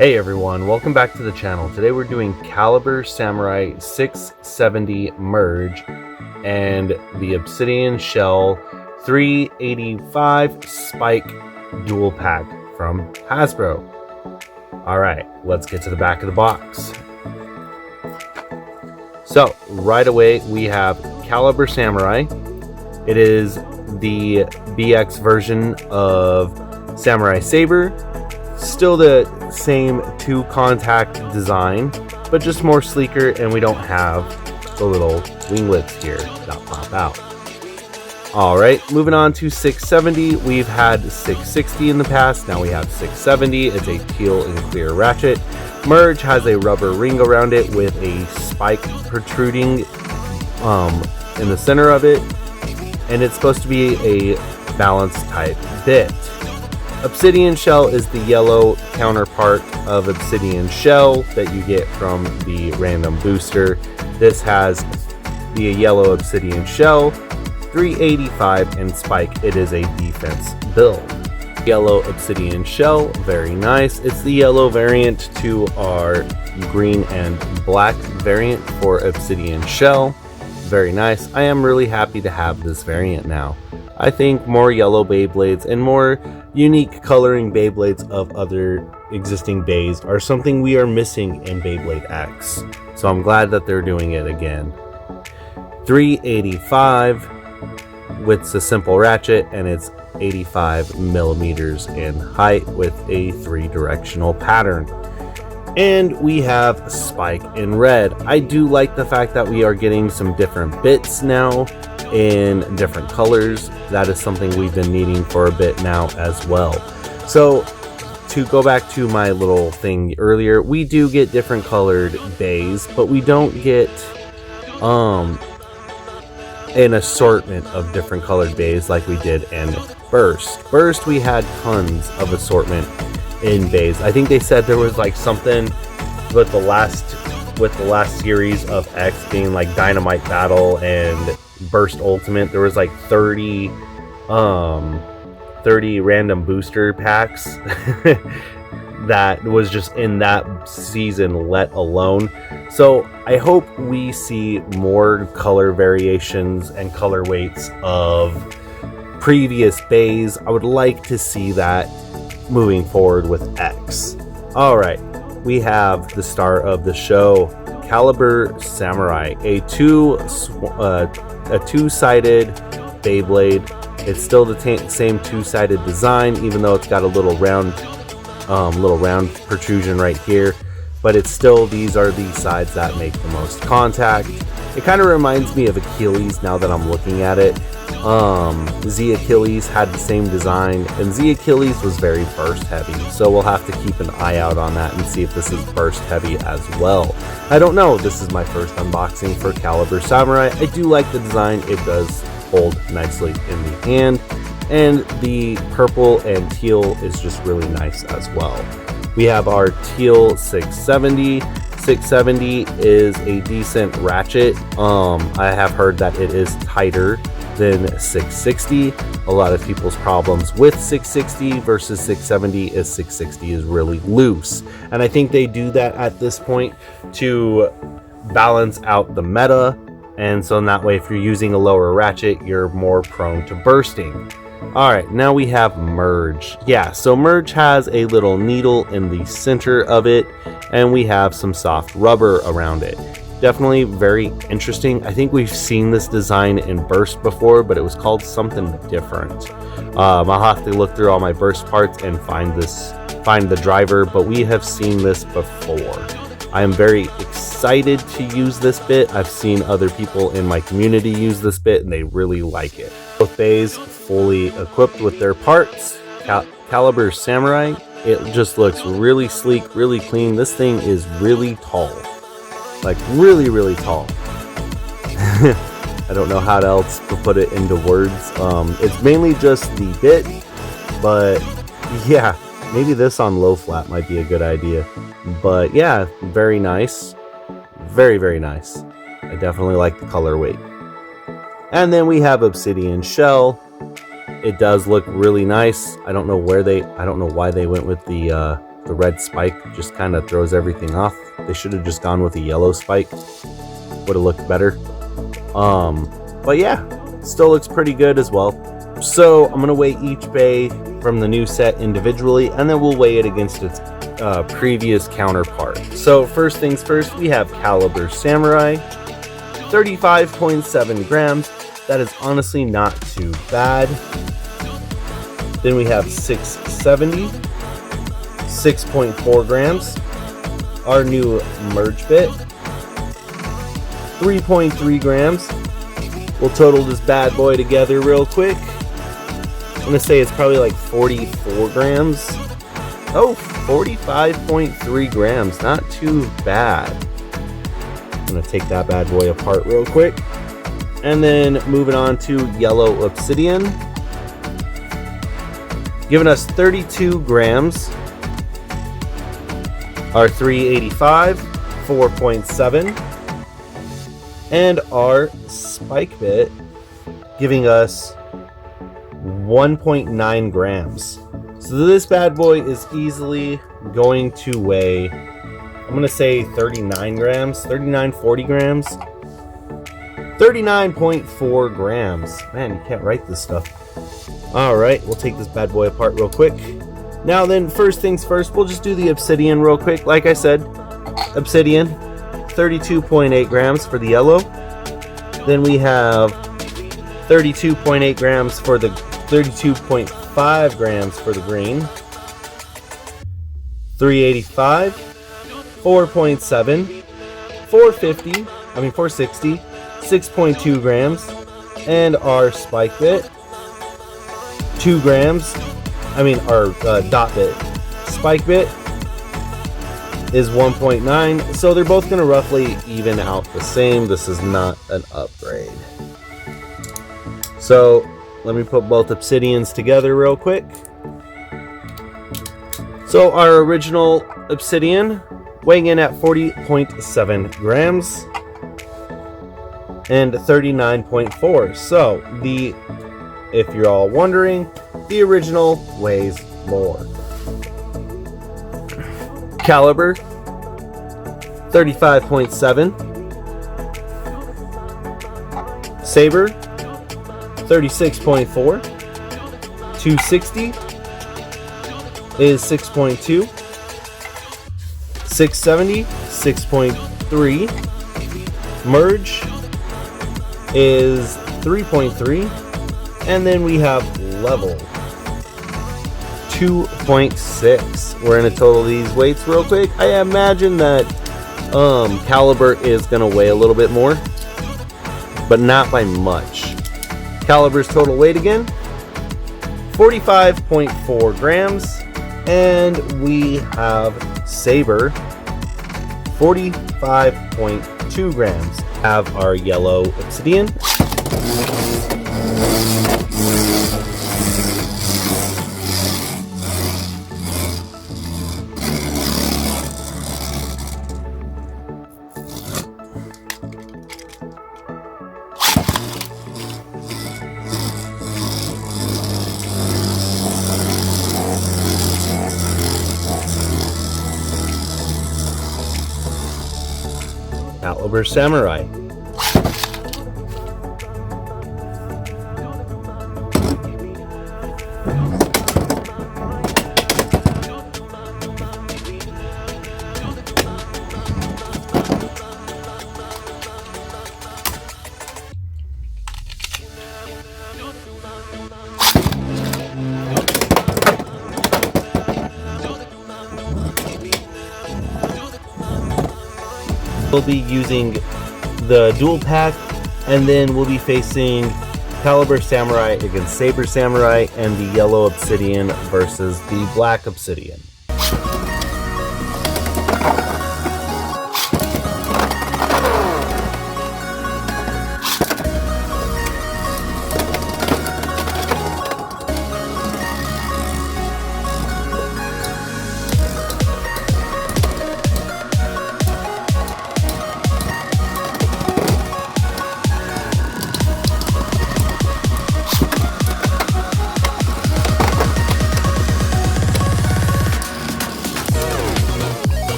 Hey everyone, welcome back to the channel. Today we're doing Calibur Samurai 670 Merge and the Obsidian Shell 385 Spike Dual Pack from Hasbro. Alright, let's get to the back of the box. So, right away we have Calibur Samurai. It is the BX version of Samurai Saber. Still the same two contact design, but just more sleeker, and we don't have the little winglets here that pop out. Alright, moving on to 670. We've had 660 in the past, now we have 670. It's a teal and clear ratchet. Merge has a rubber ring around it with a spike protruding in the center of it, and it's supposed to be a balance type bit. Obsidian Shell is the yellow counterpart of Obsidian Shell that you get from the random booster. This has the yellow Obsidian Shell, 385, and Spike. It is a defense build. Yellow Obsidian Shell, very nice. It's the yellow variant to our green and black variant for Obsidian Shell. Very nice. I am really happy to have this variant now. I think more yellow Beyblades and more unique coloring Beyblades of other existing bays are something we are missing in Beyblade X. So I'm glad that they're doing it again. 385 with the simple ratchet, and it's 85 millimeters in height with a 3-directional pattern. And we have Spike in red. I do like the fact that we are getting some different bits now in different colors. That is something we've been needing for a bit now as well. So to go back to my little thing earlier, we do get different colored bays, but we don't get an assortment of different colored bays like we did in Burst. We had tons of assortment in bays. I think they said there was like something with the last series of X being like Dynamite Battle and Burst Ultimate. There was like 30 random booster packs that was just in that season let alone. So I hope we see more color variations and color weights of previous bays. I would like to see that moving forward with X. Alright, we have the star of the show, Calibur Samurai, a two-sided Beyblade. It's still the same two-sided design, even though it's got a little round protrusion right here. But it's still, these are the sides that make the most contact. It kind of reminds me of Achilles now that I'm looking at it. Z Achilles had the same design, and Z Achilles was very burst heavy, so we'll have to keep an eye out on that and see if this is burst heavy as well. I don't know. This is my first unboxing for Calibur Samurai. I do like the design. It does hold nicely in the hand, and the purple and teal is just really nice as well. We have our teal 670. 670 is a decent ratchet. I have heard that it is tighter than 660. A lot of people's problems with 660 versus 670 is 660 is really loose, and I think they do that at this point to balance out the meta, and so in that way, if you're using a lower ratchet, you're more prone to bursting. Alright, now we have Merge. Yeah, so Merge has a little needle in the center of it, and we have some soft rubber around it. Definitely very interesting. I think we've seen this design in Burst before, but it was called something different. I'll have to look through all my Burst parts and find the driver, but we have seen this before. I am very excited to use this bit. I've seen other people in my community use this bit, and they really like it. Both bays fully equipped with their parts. Calibur Samurai, it just looks really sleek, really clean. This thing is really tall. Like really tall. I don't know how else to put it into words. It's mainly just the bit, but yeah, maybe this on low flat might be a good idea. But yeah, very nice. Very nice. I definitely like the color weight. And then we have Obsidian Shell. It does look really nice. I don't know why they went with the The red spike just kind of throws everything off. They should have just gone with a yellow spike. Would have looked better. But yeah, still looks pretty good as well. So I'm gonna weigh each bay from the new set individually, and then we'll weigh it against its previous counterpart. So first things first, we have Calibur Samurai, 35.7 grams. That is honestly not too bad. Then we have 670, 6.4 grams. Our new merge bit, 3.3 grams. We'll total this bad boy together real quick. I'm gonna say it's probably like 44 grams. Oh, 45.3 grams, not too bad. I'm gonna take that bad boy apart real quick. And then moving on to yellow Obsidian, giving us 32 grams. Our 385, 4.7. And our spike bit giving us 1.9 grams. So this bad boy is easily going to weigh, I'm going to say 39 grams, 40 grams. 39.4 grams. Man, you can't write this stuff. All right, we'll take this bad boy apart real quick. Now then, first things first, we'll just do the Obsidian real quick. Like I said, Obsidian, 32.8 grams for the yellow. Then we have 32.8 grams for the 32.5 grams for the green. 385, 4.7, 460, 6.2 grams, and our spike bit, 2 grams. Our dot bit, spike bit is 1.9, so they're both going to roughly even out the same. This is not an upgrade. So let me put both Obsidians together real quick. So our original Obsidian weighing in at 40.7 grams and 39.4. So if you're all wondering, the original weighs more. Calibur, 35.7. Saber, 36.4. 260 is 6.2. 670, 6.3. Merge is 3.3. And then we have level, 2.6. We're going to total these weights real quick. I imagine that Calibur is going to weigh a little bit more, but not by much. Calibur's total weight again, 45.4 grams. And we have Saber, 45.2 grams. Have our yellow Obsidian. Calibur Samurai. We'll be using the dual pack, and then we'll be facing Calibur Samurai against Saber Samurai, and the yellow Obsidian versus the black Obsidian.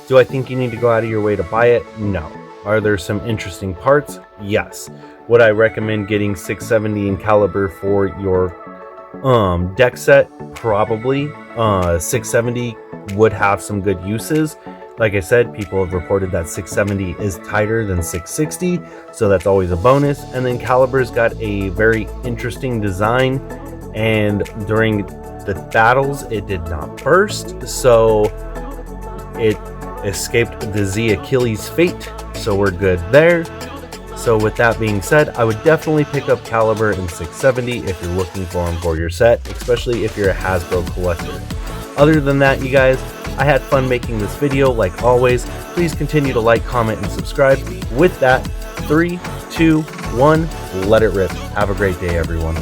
Do I think you need to go out of your way to buy it? No. Are there some interesting parts? Yes. Would I recommend getting 670 in Calibur for your deck set? Probably. 670 would have some good uses. Like I said, people have reported that 670 is tighter than 660, so that's always a bonus. And then Calibur's got a very interesting design, and during the battles it did not burst, so it escaped the Z Achilles fate, so we're good there. So with that being said, I would definitely pick up Calibur in 670 if you're looking for them for your set, especially if you're a Hasbro collector. Other than that, you guys, I had fun making this video like always. Please continue to like, comment, and subscribe. With that, 3, 2, 1, let it rip. Have a great day, everyone.